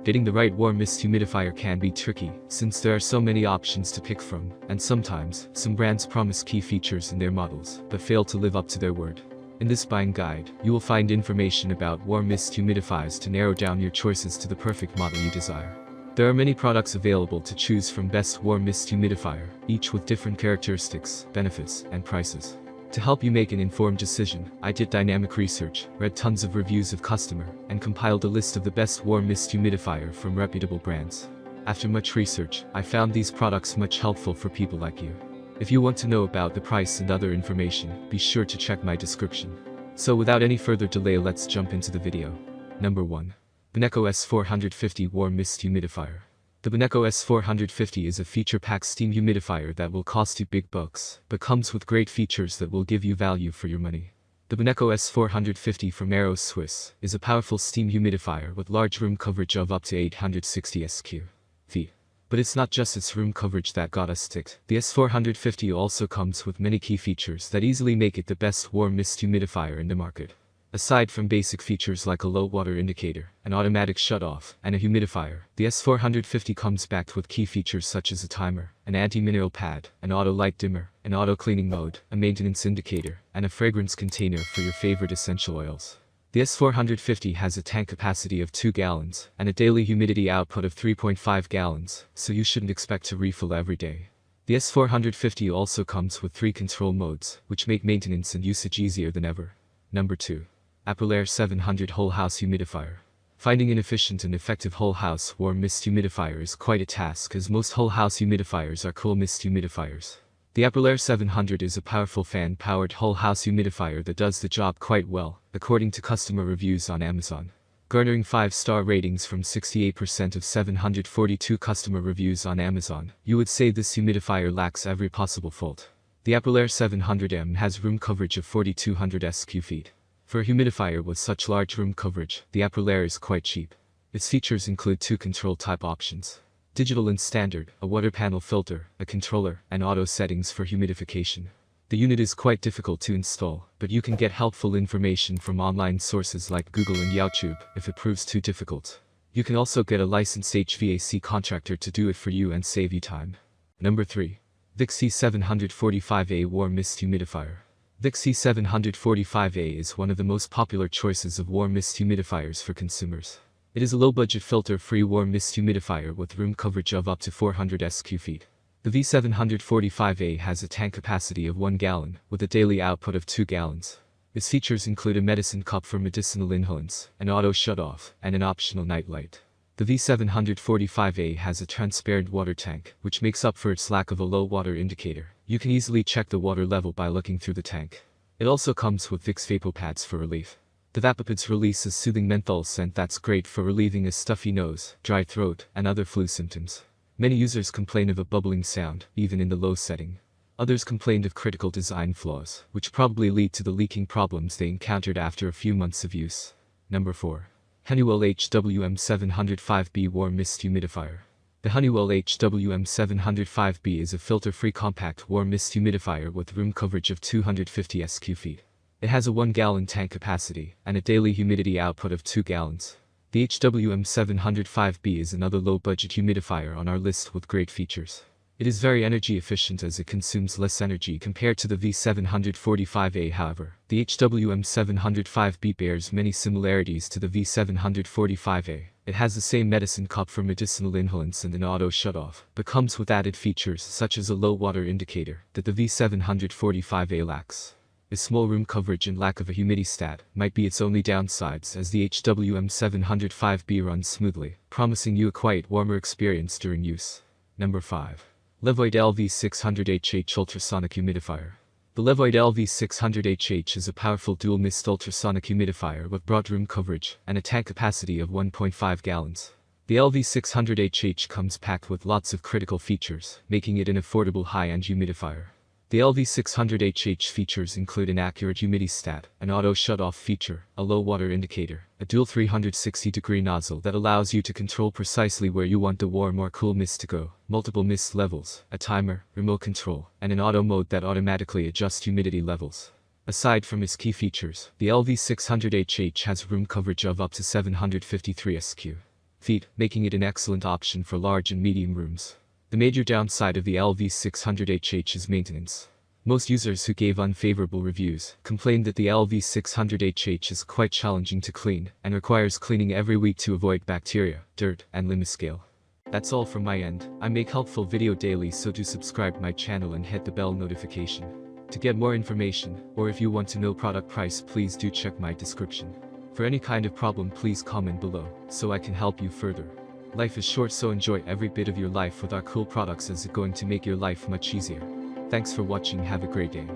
Getting the right warm mist humidifier can be tricky, since there are so many options to pick from, and sometimes, some brands promise key features in their models, but fail to live up to their word. In this buying guide, you will find information about warm mist humidifiers to narrow down your choices to the perfect model you desire. There are many products available to choose from. Best warm mist humidifier, each with different characteristics, benefits, and prices. To help you make an informed decision, I did dynamic research, read tons of reviews of customer, and compiled a list of the best warm mist humidifier from reputable brands. After much research, I found these products much helpful for people like you. If you want to know about the price and other information, be sure to check my description. So without any further delay, let's jump into the video. Number 1. Beneco S450 Warm Mist Humidifier. The Beneco S450 is a feature-packed steam humidifier that will cost you big bucks, but comes with great features that will give you value for your money. The Beneco S450 from Aero Swiss is a powerful steam humidifier with large room coverage of up to 860 sq.f. But it's not just its room coverage that got us ticked. The S450 also comes with many key features that easily make it the best warm mist humidifier in the market. Aside from basic features like a low water indicator, an automatic shut-off, and a humidifier, the S450 comes backed with key features such as a timer, an anti-mineral pad, an auto light dimmer, an auto cleaning mode, a maintenance indicator, and a fragrance container for your favorite essential oils. The S450 has a tank capacity of 2 gallons, and a daily humidity output of 3.5 gallons, so you shouldn't expect to refill every day. The S450 also comes with 3 control modes, which make maintenance and usage easier than ever. Number 2. Aprilaire 700 Whole House Humidifier. Finding an efficient and effective whole house warm mist humidifier is quite a task, as most whole house humidifiers are cool mist humidifiers. The Aprilaire 700 is a powerful fan-powered whole house humidifier that does the job quite well, according to customer reviews on Amazon. Garnering 5-star ratings from 68% of 742 customer reviews on Amazon, you would say this humidifier lacks every possible fault. The Aprilaire 700M has room coverage of 4,200 sq.f. For a humidifier with such large room coverage, the Aprilaire is quite cheap. Its features include 2 control type options: digital and standard, a water panel filter, a controller, and auto settings for humidification. The unit is quite difficult to install, but you can get helpful information from online sources like Google and YouTube if it proves too difficult. You can also get a licensed HVAC contractor to do it for you and save you time. Number 3. Vixi 745A Warm Mist Humidifier. Vixi 745A is one of the most popular choices of warm mist humidifiers for consumers. It is a low-budget filter-free warm mist humidifier with room coverage of up to 400 sq.f. The V745A has a tank capacity of 1 gallon, with a daily output of 2 gallons. Its features include a medicine cup for medicinal inhalants, an auto shut-off, and an optional night light. The V745A has a transparent water tank, which makes up for its lack of a low water indicator. You can easily check the water level by looking through the tank. It also comes with Vicks VapoPads for relief. The VapoPads release a soothing menthol scent that's great for relieving a stuffy nose, dry throat, and other flu symptoms. Many users complain of a bubbling sound, even in the low setting. Others complained of critical design flaws, which probably lead to the leaking problems they encountered after a few months of use. Number 4. Honeywell HWM705B Warm Mist Humidifier. The Honeywell HWM705B is a filter-free compact warm mist humidifier with room coverage of 250 sq.f. It has a 1-gallon tank capacity, and a daily humidity output of 2 gallons. The HWM705B is another low-budget humidifier on our list with great features. It is very energy efficient as it consumes less energy compared to the V745A. However, the HWM705B bears many similarities to the V745A. It has the same medicine cup for medicinal inhalants and an auto shut-off, but comes with added features such as a low water indicator that the V745A lacks. Its small room coverage and lack of a humidistat might be its only downsides, as the HWM705B runs smoothly, promising you a quiet, warmer experience during use. Number 5. Levoit LV600HH Ultrasonic Humidifier. The Levoit LV600HH is a powerful dual-mist ultrasonic humidifier with broad room coverage and a tank capacity of 1.5 gallons. The LV600HH comes packed with lots of critical features, making it an affordable high-end humidifier. The LV600HH features include an accurate humidistat, an auto shut-off feature, a low water indicator, a dual 360-degree nozzle that allows you to control precisely where you want the warm or cool mist to go, multiple mist levels, a timer, remote control, and an auto mode that automatically adjusts humidity levels. Aside from its key features, the LV600HH has room coverage of up to 753 sq.f. feet, making it an excellent option for large and medium rooms. The major downside of the LV600HH is maintenance. Most users who gave unfavorable reviews complained that the LV600HH is quite challenging to clean and requires cleaning every week to avoid bacteria, dirt, and limuscale. That's all from my end. I make helpful video daily, so do subscribe my channel and hit the bell notification. To get more information, or if you want to know product price, please do check my description. For any kind of problem, please comment below, so I can help you further. Life is short, so enjoy every bit of your life with our cool products, as it's going to make your life much easier. Thanks for watching, have a great day.